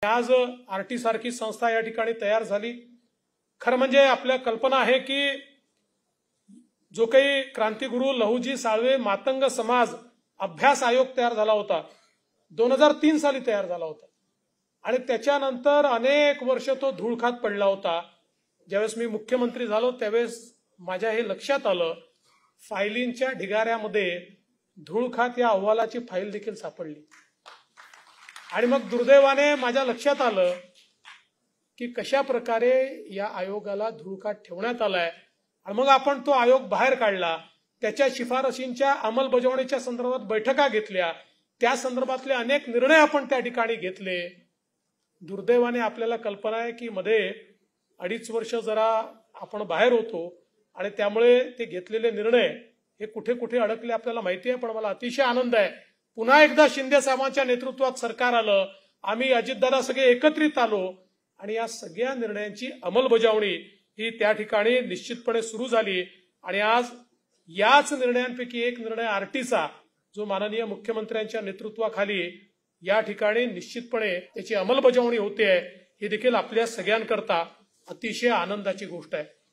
आज आरटी सारखी संस्था या ठिकाणी तयार झाली। खरं म्हणजे आपल्या कल्पना आहे की जो काही क्रांतिगुरु लहुजी साळवे मातंग समाज अभ्यास आयोग तयार झाला होता, 2003 साली तयार झाला होता आणि त्याच्यानंतर अनेक वर्ष तो धूळ खात पडला होता। ज्यावेळेस मी मुख्यमंत्री झालो त्यावेळेस माझ्या हे लक्षात आलं, फायलींच्या ढिगाऱ्यामध्ये धूळ खात या अहवालाची फाईल देखील सापडली आणि मग दुर्दैवाने माझ्या लक्षात आलं की कशा प्रकारे या आयोगाला धूळखात ठेवण्यात आलाय आणि मग आपण तो आयोग बाहेर काढला, त्याच्या शिफारशींच्या अंमलबजावणीच्या संदर्भात बैठका घेतल्या, त्या संदर्भातले अनेक निर्णय आपण त्या ठिकाणी घेतले। दुर्दैवाने आपल्याला कल्पना आहे की मध्ये 2.5 वर्ष जरा आपण बाहेर होतो आणि त्यामुळे ते घेतलेले निर्णय हे कुठे कुठे अडकले आपल्याला माहिती आहे। पण मला अतिशय आनंद आहे, पुन्हा एकदा शिंदे साहेबांच्या नेतृत्वात सरकार आलं, आम्ही अजितदादा सगळे एकत्रित आलो आणि या सगळ्या निर्णयांची अंमलबजावणी ही त्या ठिकाणी निश्चितपणे सुरू झाली आणि आज याच निर्णयांपैकी एक निर्णय आरटीचा जो माननीय मुख्यमंत्र्यांच्या नेतृत्वाखाली या ठिकाणी निश्चितपणे त्याची अंमलबजावणी होते, ही देखील आपल्या सगळ्यांकरता अतिशय आनंदाची गोष्ट आहे।